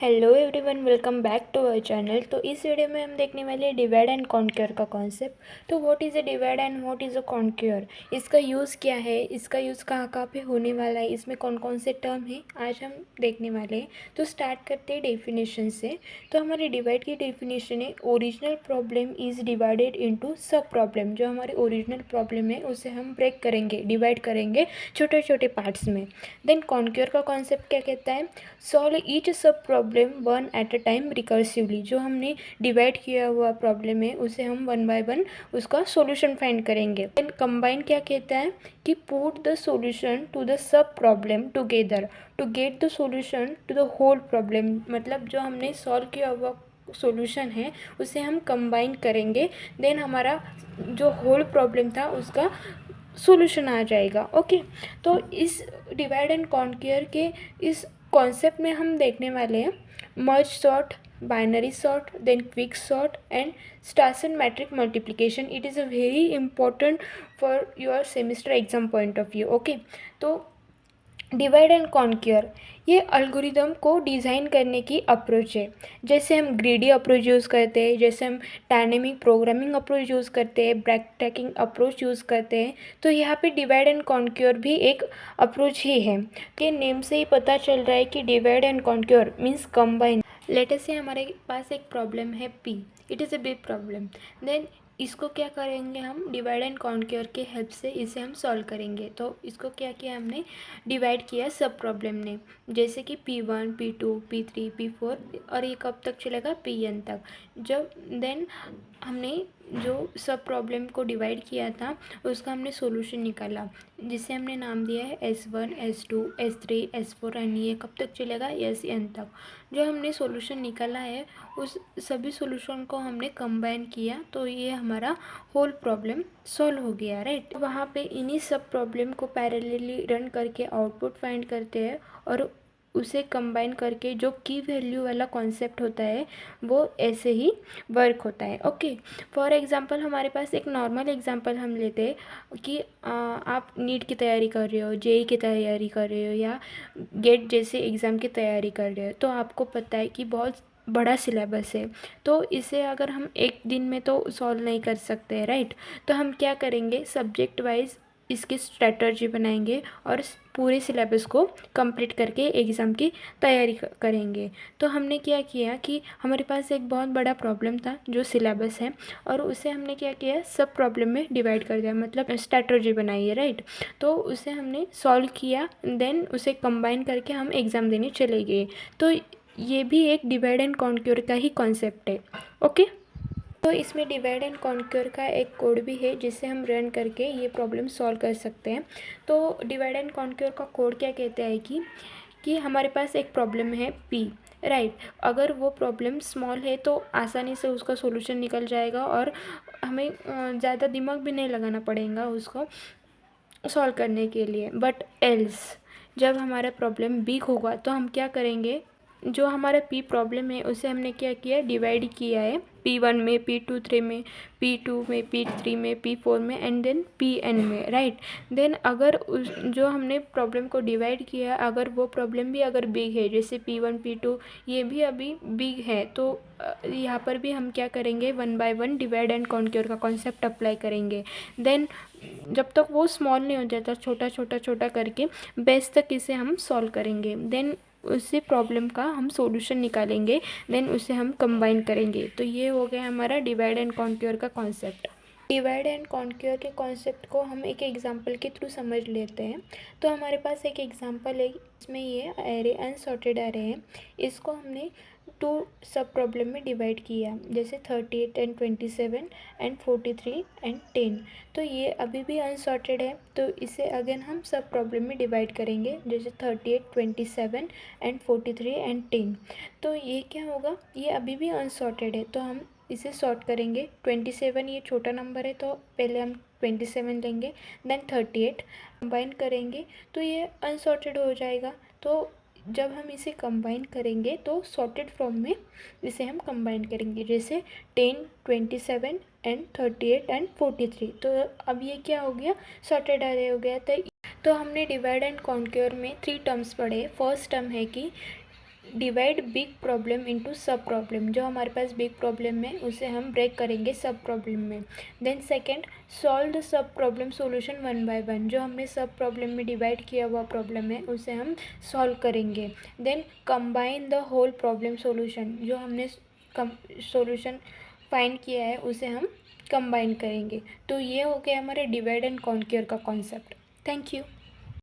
Hello everyone, welcome back to our channel. तो इस video में हम देखने वाले हैं डिवाइड एंड कॉन्क्योर का कॉन्सेप्ट। तो what is a divide and what is a conquer, इसका यूज़ क्या है, इसका यूज़ कहाँ कहाँ पे होने वाला है, इसमें कौन कौन से टर्म है, आज हम देखने वाले हैं। तो स्टार्ट करते हैं डेफिनेशन से। तो हमारे डिवाइड की डेफिनेशन है, original problem is divided into सब प्रॉब्लम। जो हमारी ओरिजिनल प्रॉब्लम है उसे हम ब्रेक करेंगे, डिवाइड करेंगे छोटे छोटे पार्ट्स में। देन कॉन्क्योर का कॉन्सेप्ट क्या कहता है, solve each sub problem one at a time recursively. जो हमने डिवाइड किया हुआ प्रॉब्लम है उसे हम वन बाय वन उसका सॉल्यूशन फाइंड करेंगे। देन कंबाइन क्या कहता है कि put the solution to the sub problem together to get the solution to the whole problem. मतलब जो हमने सॉल्व किया हुआ सॉल्यूशन है उसे हम कंबाइन करेंगे, देन हमारा जो होल प्रॉब्लम था उसका सॉल्यूशन आ जाएगा। ओके, तो इस डिवाइड एंड कॉन्क्योर के इस कॉन्सेप्ट में हम देखने वाले हैं merge sort, binary sort, then quick sort and Strassen's and matrix multiplication. It is a very important for your semester exam point of view. Okay, तो डिवाइड एंड कॉन्क्योर ये algorithm को डिज़ाइन करने की अप्रोच है। जैसे हम greedy approach use करते हैं, जैसे हम डायनेमिक प्रोग्रामिंग अप्रोच यूज़ करते हैं, बैक ट्रैकिंग अप्रोच यूज़ करते हैं, तो यहाँ पे डिवाइड एंड कॉन्क्योर भी एक अप्रोच ही है। कि नेम से ही पता चल रहा है कि divide and conquer means combine. Let us say हमारे पास एक प्रॉब्लम है P, it is a big problem. Then इसको क्या करेंगे, हम डिवाइड एंड कॉन्क्योर के हेल्प से इसे हम सॉल्व करेंगे। तो इसको क्या किया हमने, डिवाइड किया सब प्रॉब्लम ने, जैसे कि P1, P2, P3, P4 और ये कब तक चलेगा, Pn तक। जब देन हमने जो सब प्रॉब्लम को डिवाइड किया था उसका हमने सॉल्यूशन निकाला, जिसे हमने नाम दिया है S1, S2, S3, S4 and ये कब तक चलेगा, Sn तक। जो हमने सॉल्यूशन निकाला है उस सभी सॉल्यूशन को हमने कंबाइन किया, तो ये हमारा होल प्रॉब्लम सॉल्व हो गया, राइट। वहाँ पे इन्हीं सब प्रॉब्लम को पैरेलली रन करके आउटपुट फाइंड करते हैं और उसे कंबाइन करके जो की वैल्यू वाला कॉन्सेप्ट होता है वो ऐसे ही वर्क होता है। ओके, फॉर एग्जांपल हमारे पास एक नॉर्मल एग्जांपल हम लेते हैं कि आप नीट की तैयारी कर रहे हो, जेई की तैयारी कर रहे हो या गेट जैसे एग्ज़ाम की तैयारी कर रहे हो, तो आपको पता है कि बहुत बड़ा सिलेबस है। तो इसे अगर हम एक दिन में तो सॉल्व नहीं कर सकते, राइट। तो हम क्या करेंगे, सब्जेक्ट वाइज इसकी स्ट्रेटजी बनाएंगे और पूरे सिलेबस को कंप्लीट करके एग्ज़ाम की तैयारी करेंगे। तो हमने क्या किया कि हमारे पास एक बहुत बड़ा प्रॉब्लम था जो सिलेबस है, और उसे हमने क्या किया, सब प्रॉब्लम में डिवाइड कर दिया, मतलब स्ट्रेटजी बनाई है, राइट। तो उसे हमने सॉल्व किया, देन उसे कंबाइन करके हम एग्ज़ाम देने चले गए। तो ये भी एक डिवाइड एंड कॉन्क्योर का ही कॉन्सेप्ट है। ओके, तो इसमें डिवाइड एंड कॉन्क्योर का एक कोड भी है जिसे हम रन करके ये प्रॉब्लम सॉल्व कर सकते हैं। तो डिवाइड एंड कॉन्क्योर का कोड क्या कहता है कि हमारे पास एक प्रॉब्लम है P, राइट। अगर वो प्रॉब्लम स्मॉल है तो आसानी से उसका सॉल्यूशन निकल जाएगा और हमें ज़्यादा दिमाग भी नहीं लगाना पड़ेगा उसको सॉल्व करने के लिए। बट एल्स जब हमारा प्रॉब्लम बिग होगा तो हम क्या करेंगे, जो हमारा P प्रॉब्लम है उसे हमने क्या किया, डिवाइड किया है P1 में, P2 में, P2 में, P3 में, P4 में एंड देन Pn में, राइट। देन अगर उस जो हमने प्रॉब्लम को डिवाइड किया, अगर वो प्रॉब्लम भी अगर बिग है, जैसे P1, P2 ये भी अभी बिग है, तो यहाँ पर भी हम क्या करेंगे, one by one divide and conquer का कॉन्सेप्ट अप्लाई करेंगे। देन जब तक वो स्मॉल नहीं हो जाता, छोटा छोटा छोटा करके बेस तक इसे हम सॉल्व करेंगे। देन उसी प्रॉब्लम का हम सॉल्यूशन निकालेंगे, देन उसे हम कंबाइन करेंगे। तो ये हो गया हमारा डिवाइड एंड कॉन्क्योर का कॉन्सेप्ट। डिवाइड एंड कॉन्क्योर के कॉन्सेप्ट को हम एक एग्जांपल के थ्रू समझ लेते हैं। तो हमारे पास एक एग्जांपल है, इसमें ये एरे अनसॉर्टेड एरे है, इसको हमने टू सब प्रॉब्लम में डिवाइड किया, जैसे 38 एंड 27 एंड 43 एंड 10। तो ये अभी भी अनसॉर्टेड है, तो इसे अगेन हम सब प्रॉब्लम में डिवाइड करेंगे, जैसे 38, 27 एंड 43 एंड 10। तो ये क्या होगा, ये अभी भी अनसॉर्टेड है, तो हम इसे सॉर्ट करेंगे। 27 ये छोटा नंबर है तो पहले हम 27 लेंगे, देन 38 कंबाइन करेंगे तो ये अनसॉर्टेड हो जाएगा। तो जब हम इसे कंबाइन करेंगे तो सॉर्टेड फॉर्म में इसे हम कंबाइन करेंगे, जैसे 10, 27 एंड 38 एंड 43। तो अब ये क्या हो गया, सॉर्टेड अरे हो गया। तो हमने डिवाइड एंड कॉन्क्योर में 3 टर्म्स पढ़े। फर्स्ट टर्म है कि डिवाइड बिग प्रॉब्लम इनटू सब प्रॉब्लम, जो हमारे पास बिग प्रॉब्लम है उसे हम ब्रेक करेंगे सब प्रॉब्लम में। Then second, solve the sub problem solution one by one, जो हमने सब प्रॉब्लम में डिवाइड किया हुआ प्रॉब्लम है उसे हम सॉल्व करेंगे। Then combine the whole problem solution, जो हमने सॉल्यूशन फाइंड किया है उसे हम कंबाइन करेंगे। तो ये हो गया हमारे डिवाइड एंड कॉन्क्योर का कॉन्सेप्ट। Thank you.